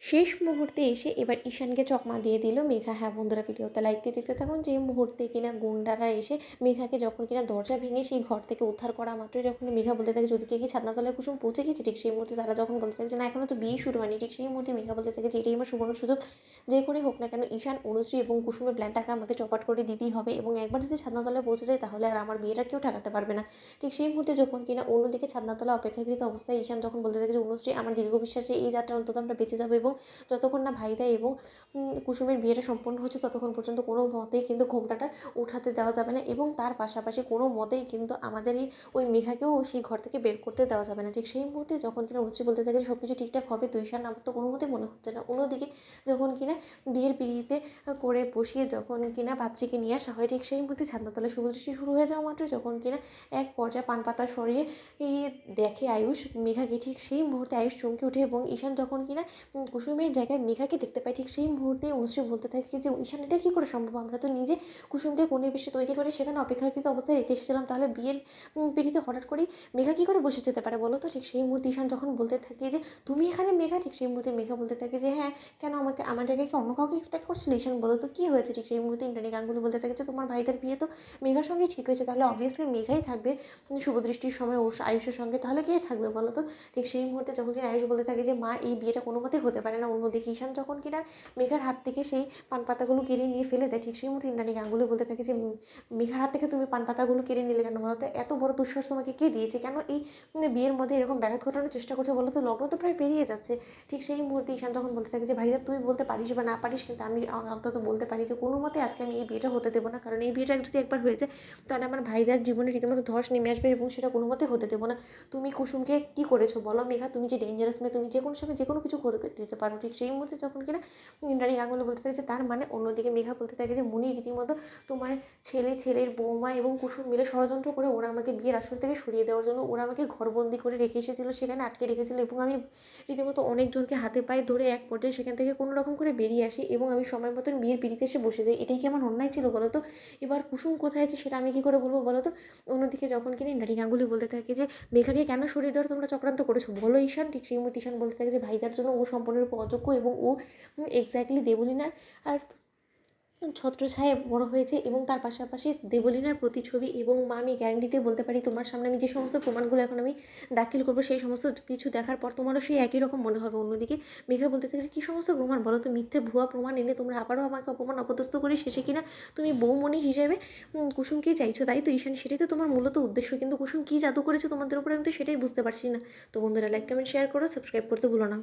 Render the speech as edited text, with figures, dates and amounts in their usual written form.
শেষ মুহূর্তে এসে এবার ঈশানকে চকমা দিয়ে দিল মেঘা। হ্যাঁ বন্ধুরা, ভিডিওতে লাইক দিয়ে দেখতে থাকুন। যে মুহূর্তে কিনা গুন্ডারা এসে মেঘাকে যখন কিনা দরজা ভেঙে সেই ঘর থেকে উদ্ধার করা মাত্রই যখন মেঘা বলতে থাকে যদি কি ছাদনাতলায় কুসুম পৌঁছে গেছে, ঠিক সেই মুহূর্তে তারা যখন বলতে থাকে যে না এখনো তো বিয়ে শুরু হয়নি, ঠিক সেই মুহূর্তে মেঘা বলতে থাকে যে এটাই আমার সুবর্ণ সুযোগ, যে করে হোক না কেন ঈশান, অনুশ্রী এবং কুসুমের প্ল্যানটাকে আমাকে চপাট করে দিতেই হবে, এবং একবার যদি ছাদনাতলায় পৌঁছে যায় তাহলে আর আমার বিয়েটা কেউ ঠেকাতে পারবে না। ঠিক সেই মুহূর্তে যখন কিনা অন্যদিকে ছাদনাতলা অপেক্ষাকৃত অবস্থায় ঈশান যখন বলতে থাকে যে অনুশ্রী, আমার দীর্ঘ বিশ্বাসে এই যাত্রা অন্তত আমরা বেঁচে যাবো, এবং যতক্ষণ না ভাইদা এবং কুসুমের বিয়েটা সম্পন্ন হচ্ছে ততক্ষণ পর্যন্ত কোনো মতেই কিন্তু ঘোমটাটা উঠাতে দেওয়া যাবে না, এবং তার পাশাপাশি কোনো মতেই কিন্তু আমাদের এই ওই মেঘাকেও সেই ঘর থেকে বের করতে দেওয়া যাবে না। ঠিক সেই মুহূর্তে যখন কিনা অনুশ্রী বলতে থাকে সব কিছু ঠিকঠাক হবে, তুষার আমার তো কোনো মতেই মনে হচ্ছে না। অন্যদিকে যখন কিনা বিয়ের পিড়িতে করে বসিয়ে যখন কিনা পাত্রীকে নিয়ে আসা হয়, ঠিক সেই মুহূর্তে ছাদনাতলায় শুভদৃষ্টি শুরু হয়ে যাওয়া মাত্র যখন কিনা এক পর্যায়ে পান পাতা সরিয়ে দেখে আয়ুষ মেঘাকে, ঠিক সেই মুহূর্তে আয়ুষ চমকে ওঠে, এবং ঈশান যখন কিনা কুসুমের জায়গায় মেঘাকে দেখতে পাই, ঠিক সেই মুহূর্তে অনুশ্রী বলতে থাকে যে ঈশান এটা কী করে সম্ভব, আমরা তো নিজে কুসুমকে কনে বেশি তৈরি করে সেখানে অপেক্ষাকৃত অবস্থায় রেখে এসেছিলাম, তাহলে বিয়ের পিড়িতে হঠাৎ করেই মেঘা কী করে বসে যেতে পারে বলো তো। ঠিক সেই মুহূর্তে ঈশান যখন বলতে থাকে যে তুমি এখানে মেঘা, ঠিক সেই মুহূর্তে মেঘা বলতে থাকে যে হ্যাঁ কেন, আমাকে আমার জায়গায় কি অন্য কাউকে এক্সপেক্ট করছিল ঈশান, বলো তো কী হয়েছে। ঠিক সেই মুহূর্তে ইন্দ্রাণী গাঙ্গুলি বলতে থাকে যে তোমার ভাইদের বিয়ে তো মেঘার সঙ্গেই ঠিক হয়েছে, তাহলে অবভিয়াসলি মেঘাই থাকবে শুভদৃষ্টির সময় ওর আয়ুষের সঙ্গে, তাহলে কে থাকবে বলো তো। ঠিক সেই মুহূর্তে যখন কিনা আয়ুষ বলতে থাকে যে মা এই বিয়েটা কোনো মতেই হতে পারে না। অন্যদিকে ঈশান যখন কিনা মেঘার হাত থেকে সেই পান পাতাগুলো কেড়ে নিয়ে ফেলে দেয়, ঠিক সেই মুহূর্তে ইন্দ্রাণী গাঙ্গুলি বলতে থাকে যে মেঘার হাত থেকে তুমি পান পাতাগুলো কেড়ে নিলে কেন বলো তো, এত বড় দুঃসাহস তোমাকে কে দিয়েছে, কেন এই বিয়ের মধ্যে এরকম ব্যাঘাত ঘটানোর চেষ্টা করছো বলো তো, লগ্ন তো প্রায় পেরিয়ে যাচ্ছে। ঠিক সেই মুহূর্তে ঈশান যখন বলতে থাকে যে ভাইয়া তুই বলতে পারিস বা না পারিস, কিন্তু আমি অন্তত বলতে পারি যে কোনো মতে আজকে আমি এই বিয়েটা হতে দেবো না, কারণ এই বিয়েটা যদি একবার হয়েছে তাহলে আমার ভাইদার জীবনে রীতিমতো ধস নেমে আসবে, এবং সেটা কোনো মতে হতে দেবো না। তুমি কুসুমকে কী করেছো বলো মেঘা, তুমি যে ডেঞ্জারাস মেয়ে, তুমি যে কোনো সময় যে কোনো কিছু করে দিতে পারো। ঠিক সেই মুহূর্তে যখন কিনা ইন্দ্রাণী গাঙ্গুলি বলতে থাকে যে তার মানে, অন্যদিকে মেঘা বলতে থাকে যে মুনি রীতিমতো তোমার ছেলের বৌমা এবং কুসুম মিলে ষড়যন্ত্র করে ওরা আমাকে বিয়ের আসর থেকে সরিয়ে দেওয়ার জন্য ওরা আমাকে ঘরবন্দি করে রেখে এসেছিলো, সেখানে আটকে রেখেছিলো, এবং আমি রীতিমতো অনেকজনকে হাতে পায়ে ধরে এক পর্যায়ে সেখান থেকে কোনো রকম করে বেরিয়ে আসি, এবং আমি সময় মতন বিয়ের পিড়িতে এসে বসে যাই। এটাই কি আমার অন্যায় ছিল বলো তো। এবার কুসুম কোথায় আছে সেটা আমি কী করে বলবো বলো তো। অন্যদিকে যখন কিনা ইন্দ্রাণী গাঙ্গুলি বলতে থাকে যে মেঘাকে কেন সরিয়ে দেওয়ার তোমরা চক্রান্ত করেছো বলো ঈশান। ঠিক সেই মুহূর্তে ঈশান বলতে থাকে যে ভাইদার জন্য ও সম্পূর্ণরূপে অযোগ্য, এবং ও এক্স্যাক্টলি দেবলীনার আর ছত্রছায়ায় বড় হয়েছে, এবং তার পাশাপাশি দেবলীনার প্রতিছবি, এবং মা আমি গ্যারান্টিতে বলতে পারি তোমার সামনে আমি যে সমস্ত প্রমাণগুলো এখন আমি দাখিল করবো সেই সমস্ত কিছু দেখার পর তোমারও সেই একই রকম মনে হবে। অন্যদিকে মেঘা বলতে থাকে যে কী সমস্ত প্রমাণ বলো তো, মিথ্যে ভুয়া প্রমাণ এনে তোমরা আবারও আমাকে অপমান অপদস্থ করে শেষে কিনা তুমি বৌমণি হিসেবে কুসুমকেই চাইছো, তাই তো ঈশান, সেটাই তো তোমার মূলত উদ্দেশ্য, কিন্তু কুসুম কী জাদু করেছে তোমাদের উপরে আমি তো সেটাই বুঝতে পারছি না। তো বন্ধুরা লাইক কমেন্ট শেয়ার করো, সাবস্ক্রাইব করতে ভুলো না।